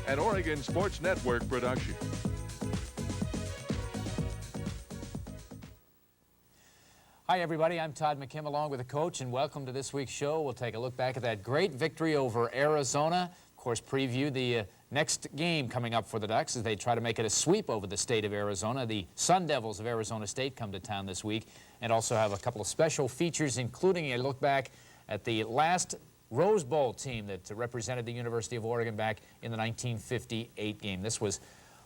an Oregon Sports Network production. Hi, everybody. I'm Todd McKim along with the coach, and welcome to this week's show. We'll take a look back at that great victory over Arizona. Of course, preview the next game coming up for the Ducks as they try to make it a sweep over the state of Arizona. The Sun Devils of Arizona State come to town this week, and also have a couple of special features, including a look back at the last Rose Bowl team that represented the University of Oregon back in the 1958 game. This was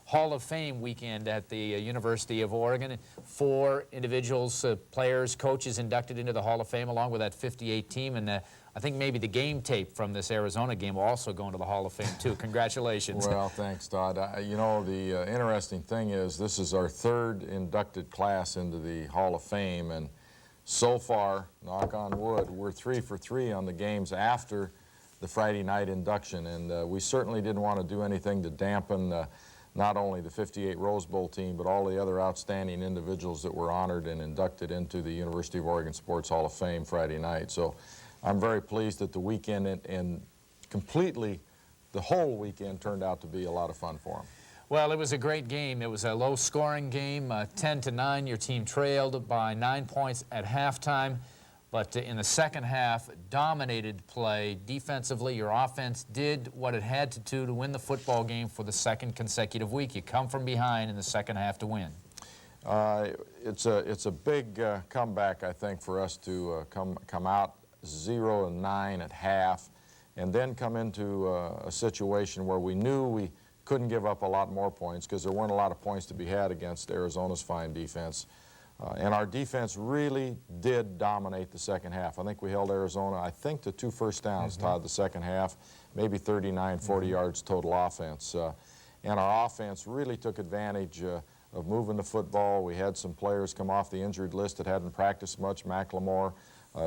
Hall of Fame weekend at the University of Oregon. 4 individuals, players, coaches inducted into the Hall of Fame along with that 58 team. And I think maybe the game tape from this Arizona game will also go into the Hall of Fame too. Congratulations. Well, thanks, Todd. You know, the interesting thing is this is our 3rd inducted class into the Hall of Fame. And so far, knock on wood, we're 3 for 3 on the games after the Friday night induction. And we certainly didn't want to do anything to dampen not only the 58 Rose Bowl team, but all the other outstanding individuals that were honored and inducted into the University of Oregon Sports Hall of Fame Friday night. So I'm very pleased that the weekend and completely the whole weekend turned out to be a lot of fun for them. Well, it was a great game. It was a low-scoring game, 10-9. Your team trailed by 9 points at halftime. But in the second half, dominated play defensively. Your offense did what it had to do to win the football game for the 2nd consecutive week. You come from behind in the second half to win. It's a big comeback, I think, for us to come out 0-9 at half, and then come into a situation where we knew we couldn't give up a lot more points because there weren't a lot of points to be had against Arizona's fine defense. And our defense really did dominate the second half. I think we held Arizona, I think, to 2 first downs, Todd, the second half, maybe 39, 40 yards total offense. And our offense really took advantage of moving the football. We had some players come off the injured list that hadn't practiced much, McLemore,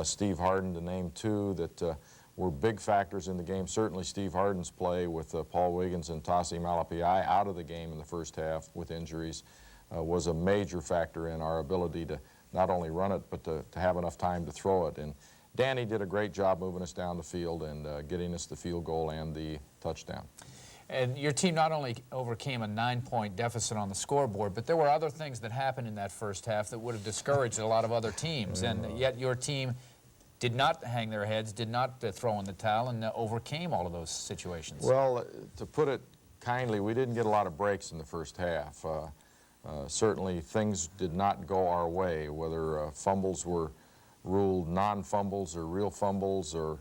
Steve Harden, to name 2, that were big factors in the game. Certainly Steve Harden's play with Paul Wiggins and Tassi Malapai out of the game in the first half with injuries. Was a major factor in our ability to not only run it, but to have enough time to throw it. And Danny did a great job moving us down the field and getting us the field goal and the touchdown. And your team not only overcame a 9-point deficit on the scoreboard, but there were other things that happened in that first half that would have discouraged a lot of other teams. And yet your team did not hang their heads, did not throw in the towel, and overcame all of those situations. Well, to put it kindly, we didn't get a lot of breaks in the first half. Certainly things did not go our way, whether fumbles were ruled non-fumbles or real fumbles, or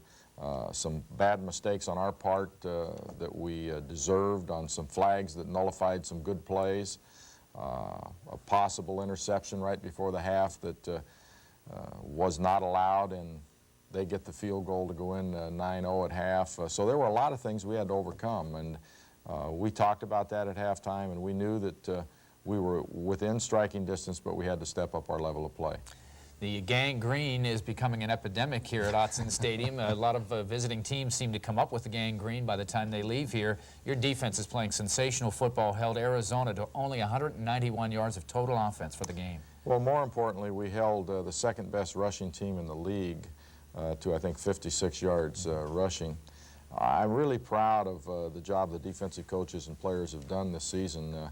some bad mistakes on our part that we deserved on some flags that nullified some good plays, a possible interception right before the half that was not allowed, and they get the field goal to go in 9-0 at half. So there were a lot of things we had to overcome, and we talked about that at halftime, and we knew that we were within striking distance, but we had to step up our level of play. The gangrene is becoming an epidemic here at Autzen Stadium. A lot of visiting teams seem to come up with the gangrene by the time they leave here. Your defense is playing sensational football, held Arizona to only 191 yards of total offense for the game. Well, more importantly, we held the 2nd best rushing team in the league to, I think, 56 yards rushing. I'm really proud of the job the defensive coaches and players have done this season.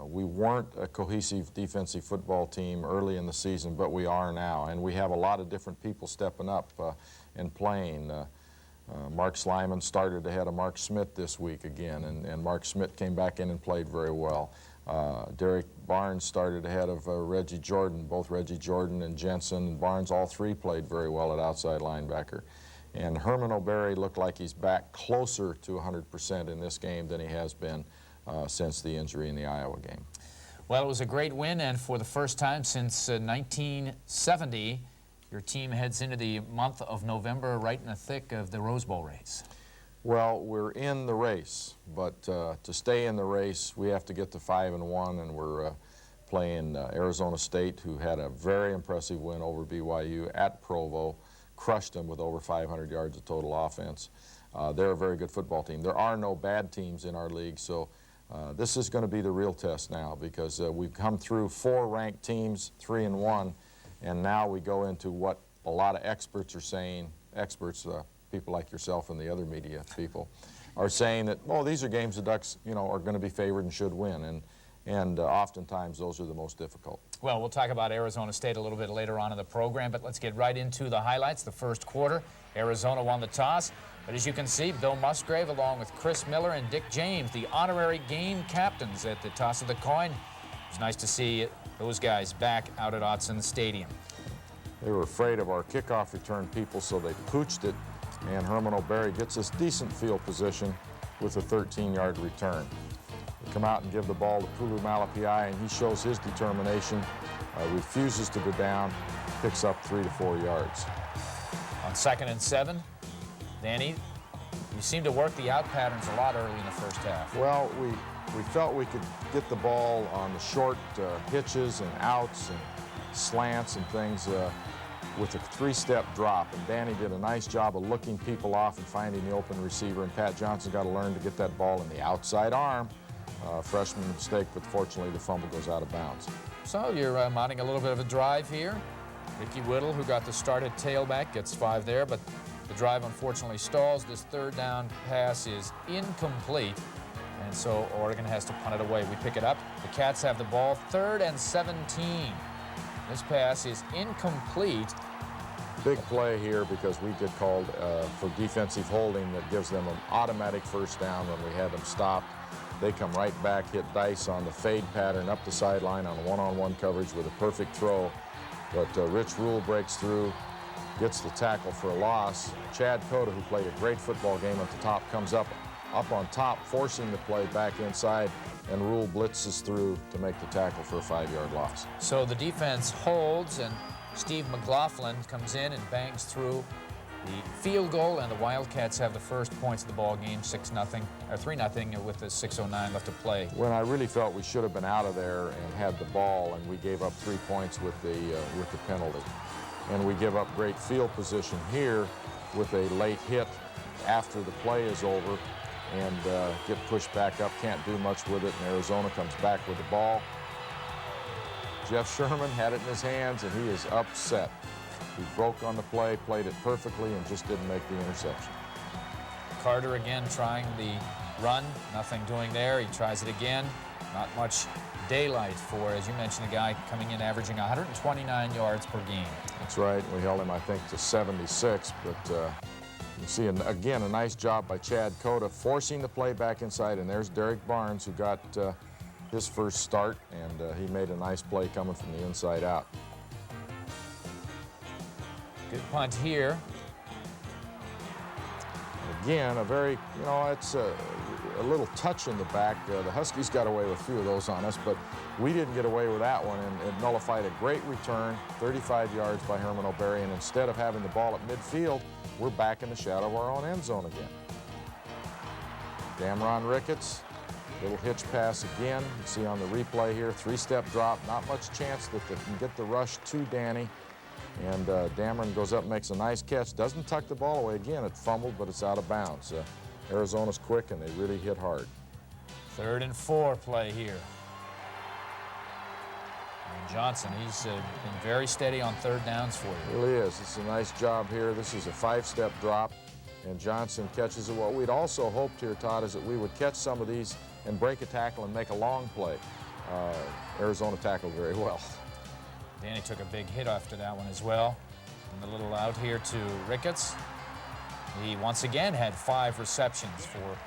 We weren't a cohesive defensive football team early in the season, but we are now, and we have a lot of different people stepping up and playing. Mark Slyman started ahead of Mark Smith this week again, and Mark Smith came back in and played very well. Derek Barnes started ahead of Reggie Jordan. Both Reggie Jordan and Jensen and Barnes, all 3 played very well at outside linebacker. And Herman O'Berry looked like he's back closer to 100% in this game than he has been since the injury in the Iowa game. Well, it was a great win, and for the first time since 1970, your team heads into the month of November right in the thick of the Rose Bowl race. Well, we're in the race, but to stay in the race, we have to get to 5-1, and we're playing Arizona State, who had a very impressive win over BYU at Provo, crushed them with over 500 yards of total offense. They're a very good football team. There are no bad teams in our league, so this is going to be the real test now, because we've come through 4 ranked teams, 3-1, and now we go into what a lot of experts are saying, people like yourself and the other media people, are saying that, oh, these are games the Ducks, you know, are going to be favored and should win, and oftentimes those are the most difficult. Well, we'll talk about Arizona State a little bit later on in the program, but let's get right into the highlights. The first quarter, Arizona won the toss, but as you can see, Bill Musgrave along with Chris Miller and Dick James, the honorary game captains at the toss of the coin. It's nice to see those guys back out at Autzen Stadium. They were afraid of our kickoff return people, so they pooched it, and Herman O'Berry gets us decent field position with a 13-yard return. They come out and give the ball to Pulu Malapai, and he shows his determination, refuses to go down, picks up 3 to 4 yards. On 2nd and 7, Danny, you seem to work the out patterns a lot early in the first half. Well, we felt we could get the ball on the short hitches and outs and slants and things with a 3-step drop, and Danny did a nice job of looking people off and finding the open receiver, and Pat Johnson got to learn to get that ball in the outside arm. Freshman mistake, but fortunately the fumble goes out of bounds. So you're mounting a little bit of a drive here. Ricky Whittle, who got the start at tailback, gets 5 there, but the drive unfortunately stalls. This 3rd down pass is incomplete, and so Oregon has to punt it away. We pick it up. The Cats have the ball, 3rd and 17. This pass is incomplete. Big play here because we get called for defensive holding that gives them an automatic first down when we had them stopped. They come right back, hit Dice on the fade pattern up the sideline on one-on-one coverage with a perfect throw. But Rich Rule breaks through, gets the tackle for a loss. Chad Cota, who played a great football game at the top, comes up on top, forcing the play back inside, and Rule blitzes through to make the tackle for a 5-yard loss. So the defense holds, and Steve McLaughlin comes in and bangs through the field goal, and the Wildcats have the first points of the ball game, 6-0 or 3-0 with the 6:09 left to play. When I really felt we should have been out of there and had the ball, and we gave up 3 points with the penalty, and we give up great field position here with a late hit after the play is over, and get pushed back up, can't do much with it, and Arizona comes back with the ball. Jeff Sherman had it in his hands, and he is upset. He broke on the play, played it perfectly, and just didn't make the interception. Carter again trying the run, nothing doing there. He tries it again. Not much daylight for, as you mentioned, a guy coming in averaging 129 yards per game. That's right. We held him, I think, to 76, but you see, again, a nice job by Chad Cota forcing the play back inside, and there's Derek Barnes, who got his first start, and he made a nice play coming from the inside out. Good punt here. Again, a very, you know, it's a little touch in the back. The Huskies got away with a few of those on us, but we didn't get away with that one, and it nullified a great return, 35 yards by Herman O'Berry, and instead of having the ball at midfield, we're back in the shadow of our own end zone again. Damron Ricketts, little hitch pass again. You see on the replay here, 3-step drop, not much chance that they can get the rush to Danny. And Dameron goes up and makes a nice catch. Doesn't tuck the ball away. Again, it fumbled, but it's out of bounds. Arizona's quick, and they really hit hard. 3rd and 4 play here. And Johnson, he's been very steady on 3rd downs for you. Really is. It's a nice job here. This is a 5-step drop, and Johnson catches it. What we'd also hoped here, Todd, is that we would catch some of these and break a tackle and make a long play. Arizona tackled very well. Danny took a big hit after that one as well. And the little out here to Ricketts. He once again had 5 receptions for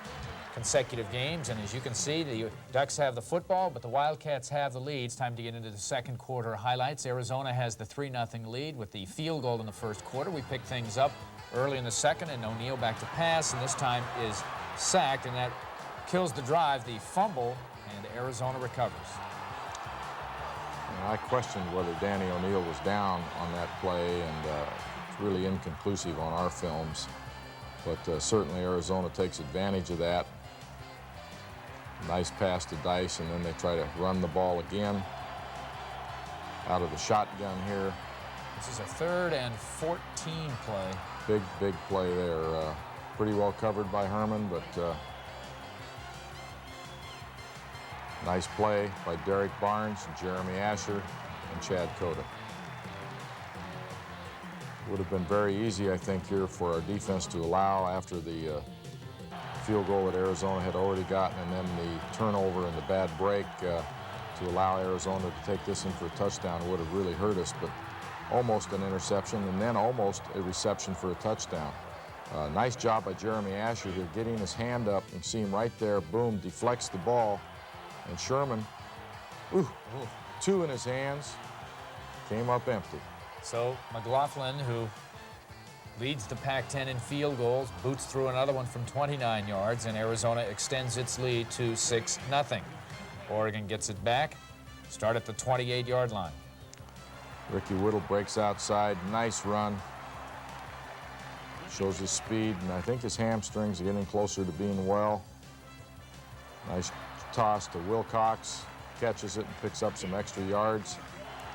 consecutive games, and as you can see, the Ducks have the football, but the Wildcats have the lead. It's time to get into the second quarter highlights. Arizona has the 3-0 lead with the field goal in the first quarter. We pick things up early in the second, and O'Neal back to pass, and this time is sacked, and that kills the drive, the fumble, and Arizona recovers. I questioned whether Danny O'Neal was down on that play, and it's really inconclusive on our films. But certainly Arizona takes advantage of that. Nice pass to Dice, and then they try to run the ball again out of the shotgun here. This is a 3rd and 14 play. Big play there. Pretty well covered by Herman, but nice play by Derek Barnes, Jeremy Asher, and Chad Cota. Would have been very easy, I think, here for our defense to allow after the field goal that Arizona had already gotten, and then the turnover and the bad break to allow Arizona to take this in for a touchdown would have really hurt us, but almost an interception and then almost a reception for a touchdown. Nice job by Jeremy Asher here, getting his hand up and see him right there, boom, deflects the ball, and Sherman, two in his hands, came up empty. So McLaughlin, who leads the Pac-10 in field goals, boots through another one from 29 yards, and Arizona extends its lead to 6-0. Oregon gets it back, start at the 28-yard line. Ricky Whittle breaks outside, nice run. Shows his speed, and I think his hamstrings are getting closer to being well. Nice toss to Wilcox, catches it and picks up some extra yards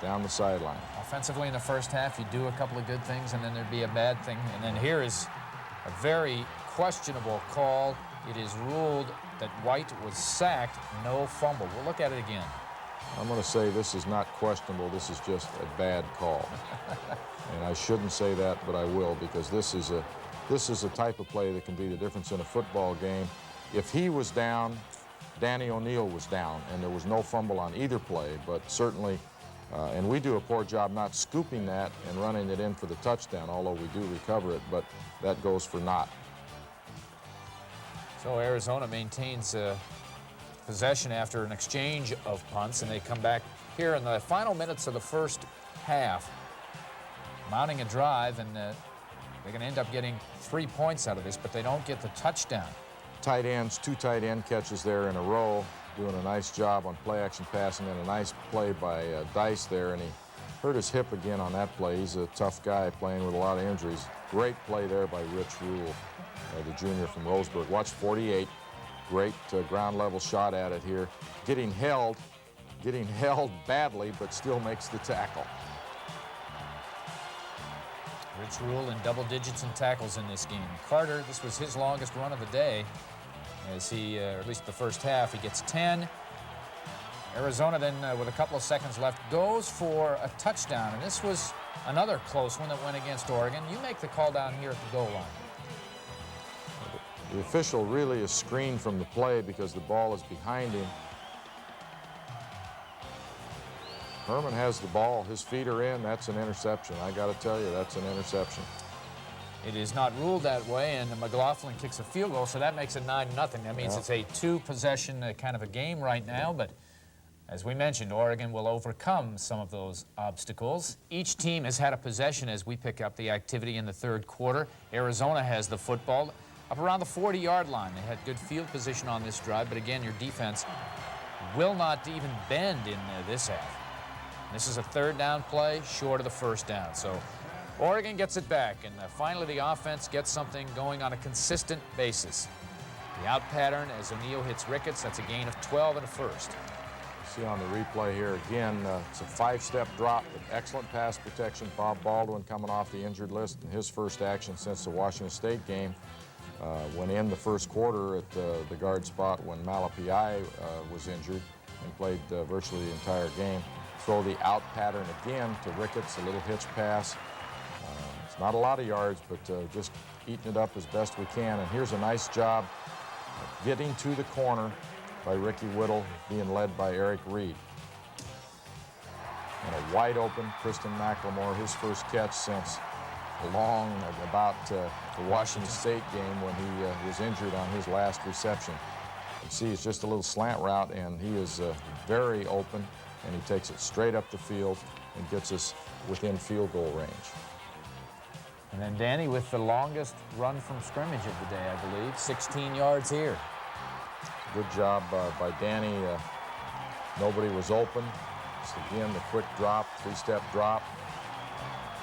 down the sideline. Offensively in the first half, you do a couple of good things, and then there'd be a bad thing. And then here is a very questionable call. It is ruled that White was sacked, no fumble. We'll look at it again. I'm going to say this is not questionable. This is just a bad call. And I shouldn't say that, but I will, because this is a type of play that can be the difference in a football game. If he was down, Danny O'Neil was down, and there was no fumble on either play, but certainly, and we do a poor job not scooping that and running it in for the touchdown, although we do recover it, but that goes for naught. So Arizona maintains possession after an exchange of punts, and they come back here in the final minutes of the first half, mounting a drive, and they're going to end up getting 3 points out of this, but they don't get the touchdown. Tight ends, two tight end catches there in a row, doing a nice job on play action passing, and a nice play by Dice there, and he hurt his hip again on that play. He's a tough guy playing with a lot of injuries. Great play there by Rich Rule, the junior from Roseburg. Watch 48, great ground level shot at it here. Getting held badly, but still makes the tackle. Rich Rule in double digits in tackles in this game. Carter, this was his longest run of the day, as he, or at least the first half, he gets 10. Arizona then, with a couple of seconds left, goes for a touchdown, and this was another close one that went against Oregon. You make the call down here at the goal line. The official really is screened from the play because the ball is behind him. Herman has the ball. His feet are in. That's an interception. I got to tell you, that's an interception. It is not ruled that way, and McLaughlin kicks a field goal, so that makes it 9-0. That means it's a two-possession kind of a game right now, but as we mentioned, Oregon will overcome some of those obstacles. Each team has had a possession as we pick up the activity in the third quarter. Arizona has the football up around the 40-yard line. They had good field position on this drive, but again, your defense will not even bend in this half. This is a third down play, short of the first down. So Oregon gets it back, and finally the offense gets something going on a consistent basis. The out pattern as O'Neil hits Ricketts, that's a gain of 12 and a first. See on the replay here again, it's a five-step drop with excellent pass protection. Bob Baldwin coming off the injured list, and his first action since the Washington State game. Went in the first quarter at the guard spot when Malapai was injured and played virtually the entire game. Throw the out pattern again to Ricketts, a little hitch pass. It's not a lot of yards, but just eating it up as best we can. And here's a nice job getting to the corner by Ricky Whittle, being led by Eric Reed. And a wide open Kristen McLemore, his first catch since about the Washington State game when he was injured on his last reception. You see, it's just a little slant route, and he is very open, and he takes it straight up the field and gets us within field goal range. And then Danny with the longest run from scrimmage of the day, I believe, 16 yards here. Good job by Danny. Nobody was open. Just again, the quick drop, three-step drop.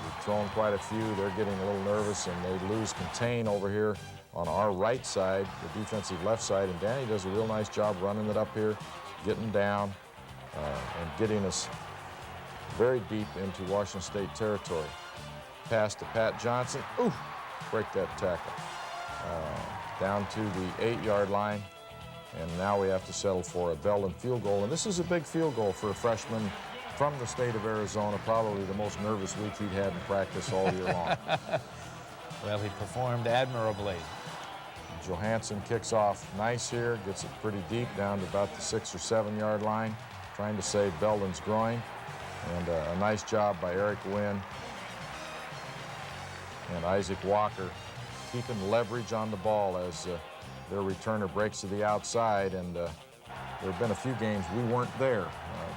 We've thrown quite a few. They're getting a little nervous, and they lose contain over here on our right side, the defensive left side. And Danny does a real nice job running it up here, getting down, and getting us very deep into Washington State territory. Pass to Pat Johnson. Ooh, break that tackle. Down to the 8-yard line. And now we have to settle for a Belden field goal. And this is a big field goal for a freshman from the state of Arizona, probably the most nervous week he'd had in practice all year long. Well, he performed admirably. Johansson kicks off nice here, gets it pretty deep down to about the 6 or 7 yard line, trying to save Belden's groin. And a nice job by Eric Wynn and Isaac Walker keeping leverage on the ball as their returner breaks to the outside. And there have been a few games we weren't there,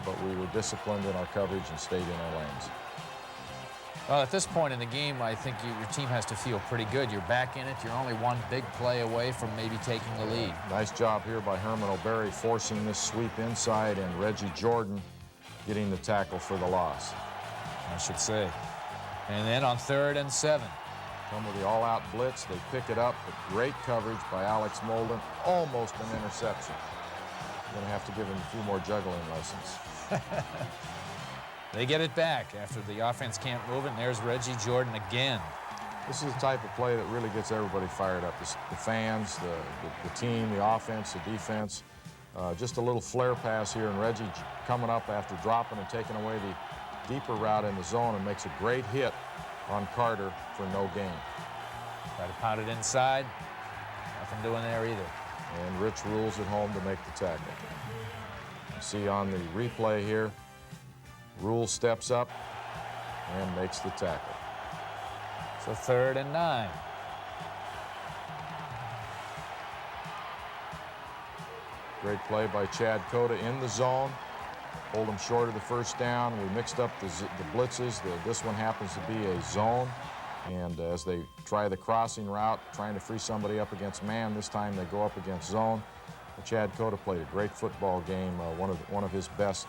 but we were disciplined in our coverage and stayed in our lanes. Well, at this point in the game, I think your team has to feel pretty good. You're back in it. You're only one big play away from maybe taking the lead. Nice job here by Herman O'Berry forcing this sweep inside, and Reggie Jordan getting the tackle for the loss. I should say. And then on 3rd and 7. Come with the all-out blitz. They pick it up, but great coverage by Alex Molden. Almost an interception. Going to have to give him a few more juggling lessons. They get it back after the offense can't move it, and there's Reggie Jordan again. This is the type of play that really gets everybody fired up. The fans, the team, the offense, the defense. Just a little flare pass here, and Reggie coming up after dropping and taking away the deeper route in the zone and makes a great hit on Carter for no gain. Try to pound it inside. Nothing doing there either. And Rich Rules at home to make the tackle. You see on the replay here, Rules steps up and makes the tackle. So 3rd and 9. Great play by Chad Cota in the zone. Hold him short of the first down. We mixed up the blitzes. This one happens to be a zone. And as they try the crossing route, trying to free somebody up against man, this time they go up against zone. But Chad Cota played a great football game, one of his best,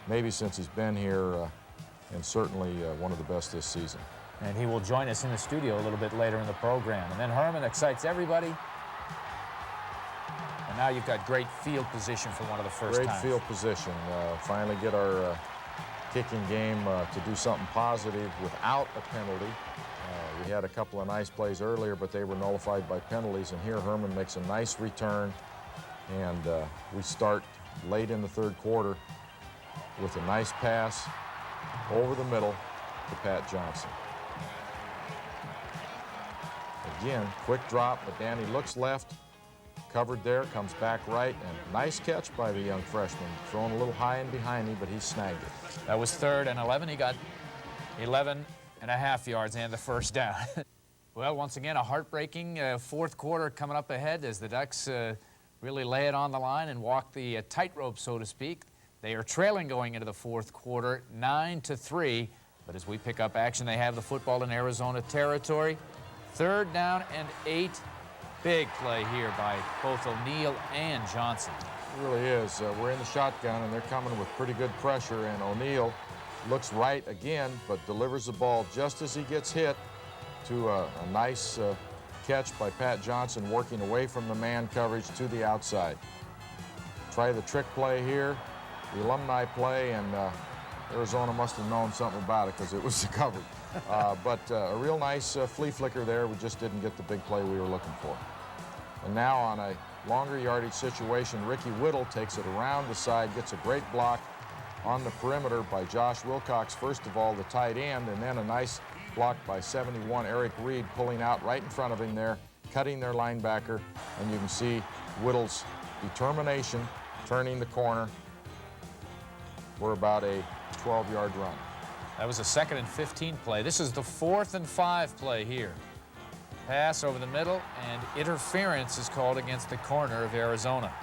maybe since he's been here, and certainly one of the best this season. And he will join us in the studio a little bit later in the program. And then Herman excites everybody. And now you've got great field position for one of the first times. Great field position. Finally get our kicking game to do something positive without a penalty. We had a couple of nice plays earlier, but they were nullified by penalties. And here Herman makes a nice return. And we start late in the 3rd quarter with a nice pass over the middle to Pat Johnson. Again, quick drop, but Danny looks left, covered there, comes back right, and nice catch by the young freshman. Thrown a little high and behind him, but he snagged it. That was 3rd and 11. He got 11.5 yards and the first down. Well, once again, a heartbreaking 4th quarter coming up ahead as the Ducks really lay it on the line and walk the tightrope, so to speak. They are trailing going into the 4th quarter, 9-3. But as we pick up action, they have the football in Arizona territory. 3rd down and 8. Big play here by both O'Neal and Johnson. It really is. We're in the shotgun, and they're coming with pretty good pressure, and O'Neal looks right again, but delivers the ball just as he gets hit to a nice catch by Pat Johnson, working away from the man coverage to the outside. Try the trick play here, the alumni play, and Arizona must have known something about it because it was covered. But a real nice flea flicker there. We just didn't get the big play we were looking for. And now on a longer yardage situation, Ricky Whittle takes it around the side, gets a great block on the perimeter by Josh Wilcox, first of all, the tight end, and then a nice block by 71 Eric Reed pulling out right in front of him there, cutting their linebacker, and you can see Whittle's determination turning the corner for about a 12-yard run. That was a 2nd and 15 play. This is the 4th and 5 play here. Pass over the middle, and interference is called against the corner of Arizona.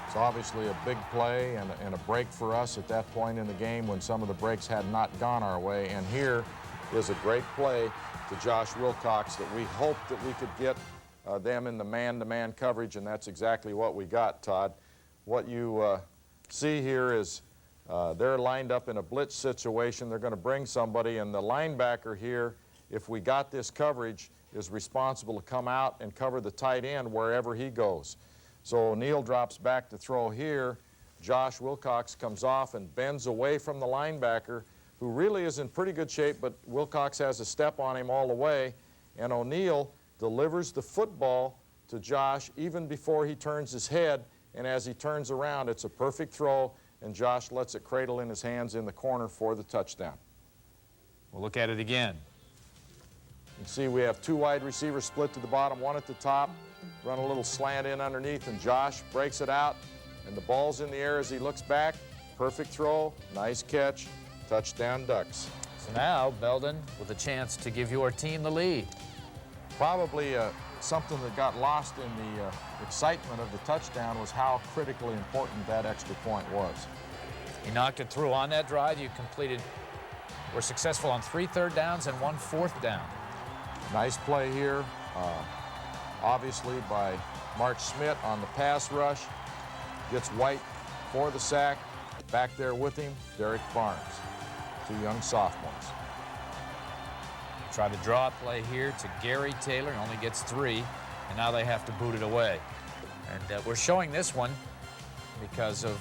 It's obviously a big play and a break for us at that point in the game when some of the breaks had not gone our way. And here is a great play to Josh Wilcox that we hoped that we could get them in the man-to-man coverage, and that's exactly what we got, Todd. What you see here is they're lined up in a blitz situation. They're going to bring somebody, and the linebacker here, if we got this coverage, is responsible to come out and cover the tight end wherever he goes. So O'Neal drops back to throw here. Josh Wilcox comes off and bends away from the linebacker, who really is in pretty good shape, but Wilcox has a step on him all the way, and O'Neal delivers the football to Josh even before he turns his head, and as he turns around, it's a perfect throw, and Josh lets it cradle in his hands in the corner for the touchdown. We'll look at it again. You see we have 2 wide receivers split to the bottom, 1 at the top. Run a little slant in underneath, and Josh breaks it out, and the ball's in the air as he looks back. Perfect throw, nice catch, touchdown Ducks. So now, Belden with a chance to give your team the lead. Probably something that got lost in the excitement of the touchdown was how critically important that extra point was. He knocked it through on that drive. You were successful on 3 third downs and 1 fourth down. Nice play here, obviously by Mark Schmidt on the pass rush. Gets White for the sack. Back there with him, Derek Barnes, 2 young sophomores. Try to draw a play here to Gary Taylor, only gets 3, and now they have to boot it away. And we're showing this one because of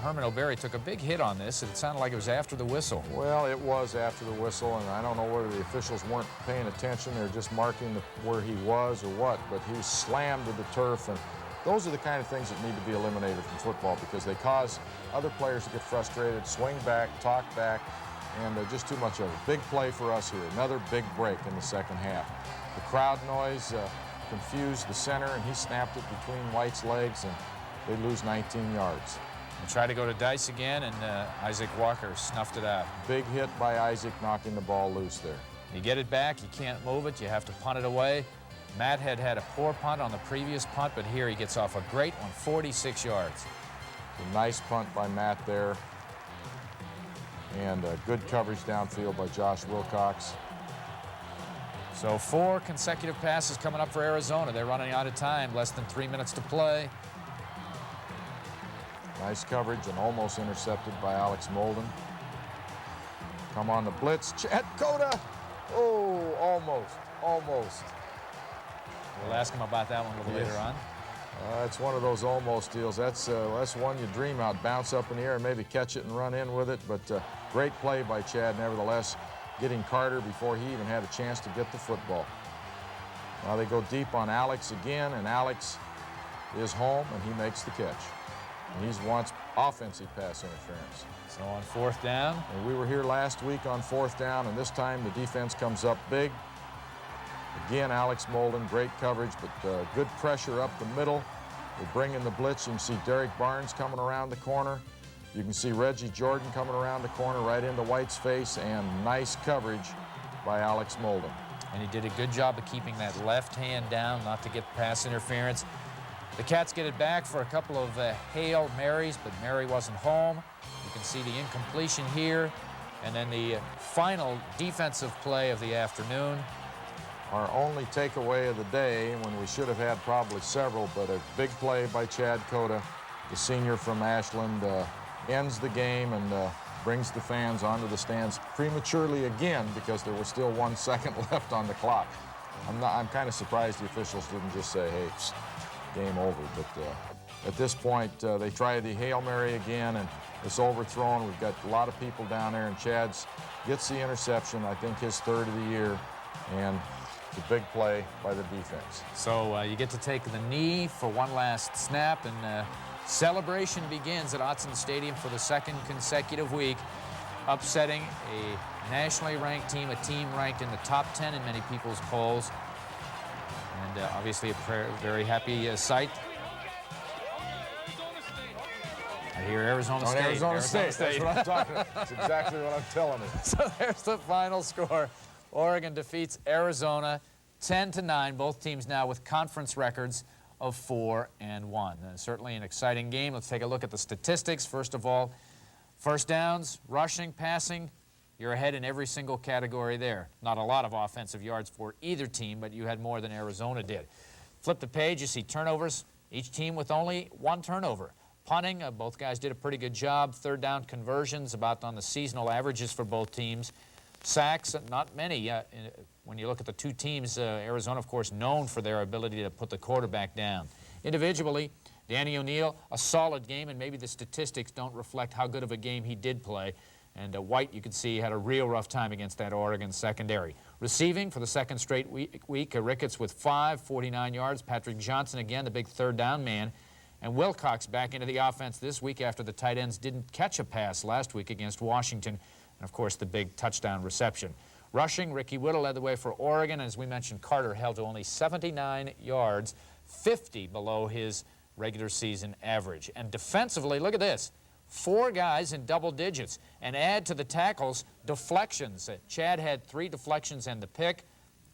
Herman O'Berry took a big hit on this, and it sounded like it was after the whistle. Well, it was after the whistle, and I don't know whether the officials weren't paying attention, they're just marking where he was or what, but he slammed to the turf, and those are the kind of things that need to be eliminated from football because they cause other players to get frustrated, swing back, talk back, and just too much of it. Big play for us here. Another big break in the second half. The crowd noise confused the center, and he snapped it between White's legs, and they lose 19 yards. And try to go to Dice again, and Isaac Walker snuffed it out. Big hit by Isaac, knocking the ball loose there. You get it back, you can't move it, you have to punt it away. Matt had a poor punt on the previous punt, but here he gets off a great one, 46 yards. A nice punt by Matt there. And good coverage downfield by Josh Wilcox. So 4 consecutive passes coming up for Arizona. They're running out of time, less than 3 minutes to play. Nice coverage and almost intercepted by Alex Molden. Come on the blitz, Chad Cota. Oh, almost. We'll ask him about that one a little later on. It's one of those almost deals. That's one you dream out, bounce up in the air and maybe catch it and run in with it. But great play by Chad, nevertheless, getting Carter before he even had a chance to get the football. Now they go deep on Alex again, and Alex is home, and he makes the catch. And he wants offensive pass interference. So on 4th down. And we were here last week on 4th down, and this time the defense comes up big. Again, Alex Molden, great coverage, but good pressure up the middle. They bring in the blitz. You can see Derek Barnes coming around the corner. You can see Reggie Jordan coming around the corner right into White's face, and nice coverage by Alex Molden. And he did a good job of keeping that left hand down, not to get pass interference. The Cats get it back for a couple of Hail Marys, but Mary wasn't home. You can see the incompletion here. And then the final defensive play of the afternoon. Our only takeaway of the day, when we should have had probably several, but a big play by Chad Cota, the senior from Ashland, ends the game and brings the fans onto the stands prematurely again because there was still 1 second left on the clock. I'm kind of surprised the officials didn't just say, hey, game over. But at this point, they try the Hail Mary again, and it's overthrown. We've got a lot of people down there, and Chad gets the interception, I think his 3rd of the year, and it's a big play by the defense. So you get to take the knee for one last snap, and celebration begins at Autzen Stadium for the 2nd consecutive week, upsetting a nationally ranked team, a team ranked in the top 10 in many people's polls, and obviously a very happy sight. I hear Arizona State. Arizona State. That's what I'm talking about. That's exactly what I'm telling you. So there's the final score. Oregon defeats Arizona 10-9. Both teams now with conference records of 4-1. Certainly an exciting game. Let's take a look at the statistics. First of all, first downs, rushing, passing. You're ahead in every single category there. Not a lot of offensive yards for either team, but you had more than Arizona did. Flip the page, you see turnovers. Each team with only 1 turnover. Punting, both guys did a pretty good job. Third down conversions, about on the seasonal averages for both teams. Sacks, not many. When you look at the 2 teams, Arizona, of course, known for their ability to put the quarterback down. Individually, Danny O'Neill, a solid game, and maybe the statistics don't reflect how good of a game he did play. And White, you can see, had a real rough time against that Oregon secondary. Receiving for the 2nd straight week, Ricketts with 49 yards. Patrick Johnson, again, the big third down man. And Wilcox back into the offense this week after the tight ends didn't catch a pass last week against Washington. And, of course, the big touchdown reception. Rushing, Ricky Whittle led the way for Oregon. As we mentioned, Carter held to only 79 yards, 50 below his regular season average. And defensively, look at this. 4 guys in double digits. And add to the tackles, deflections. Chad had 3 deflections and the pick.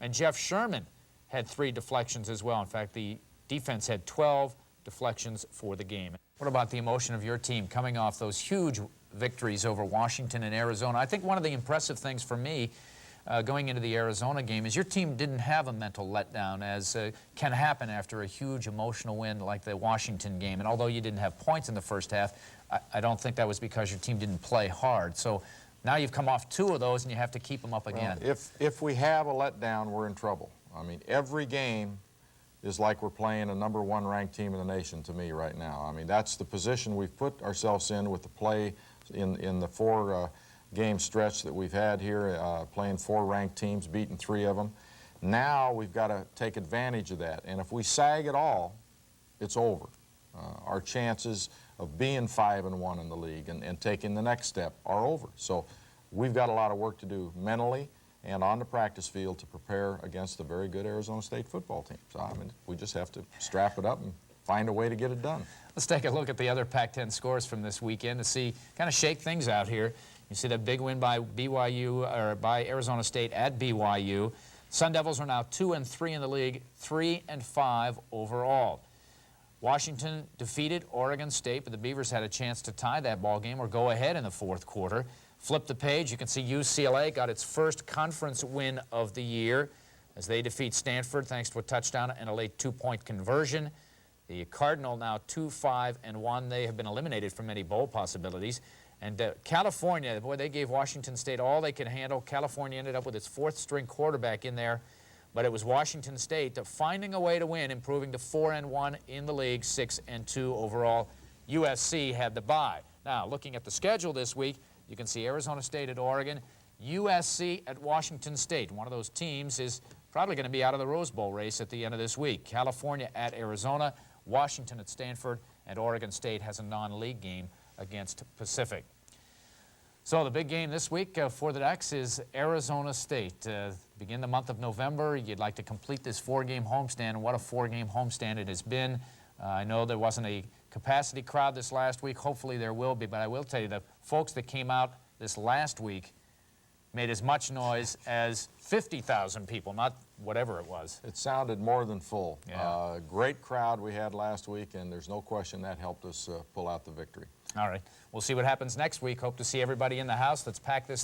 And Jeff Sherman had 3 deflections as well. In fact, the defense had 12 deflections for the game. What about the emotion of your team coming off those huge victories over Washington and Arizona? I think one of the impressive things for me going into the Arizona game is your team didn't have a mental letdown, as can happen after a huge emotional win like the Washington game. And although you didn't have points in the first half, I don't think that was because your team didn't play hard. So now you've come off 2 of those and you have to keep them up again. Well, if we have a letdown, we're in trouble. I mean, every game is like we're playing a #1 ranked team in the nation to me right now. I mean, that's the position we've put ourselves in with the play in the 4 game stretch that we've had here, playing 4 ranked teams, beating 3 of them. Now we've got to take advantage of that. And if we sag at all, it's over. Our chances of being 5-1 in the league and taking the next step are over. So we've got a lot of work to do mentally and on the practice field to prepare against a very good Arizona State football team. So, I mean, we just have to strap it up and find a way to get it done. Let's take a look at the other Pac-10 scores from this weekend to see, kind of shake things out here. You see that big win by BYU, or by Arizona State at BYU. Sun Devils are now 2-3 in the league, 3-5 overall. Washington defeated Oregon State, but the Beavers had a chance to tie that ball game or go ahead in the 4th quarter. Flip the page, you can see UCLA got its first conference win of the year as they defeat Stanford thanks to a touchdown and a late 2-point conversion. The Cardinal now 2-5-1. They have been eliminated from any bowl possibilities. And California, boy, they gave Washington State all they could handle. California ended up with its 4th-string quarterback in there. But it was Washington State finding a way to win, improving to 4-1 in the league, 6-2 overall. USC had the bye. Now, looking at the schedule this week, you can see Arizona State at Oregon, USC at Washington State. One of those teams is probably going to be out of the Rose Bowl race at the end of this week. California at Arizona, Washington at Stanford, and Oregon State has a non-league game against Pacific. So the big game this week for the Ducks is Arizona State. Begin the month of November. You'd like to complete this 4-game homestand, and what a 4-game homestand it has been. I know there wasn't a capacity crowd this last week. Hopefully there will be, but I will tell you the folks that came out this last week made as much noise as 50,000 people, not whatever it was. It sounded more than full. Yeah. Great crowd we had last week, and there's no question that helped us pull out the victory. All right. We'll see what happens next week. Hope to see everybody in the house. Let's pack this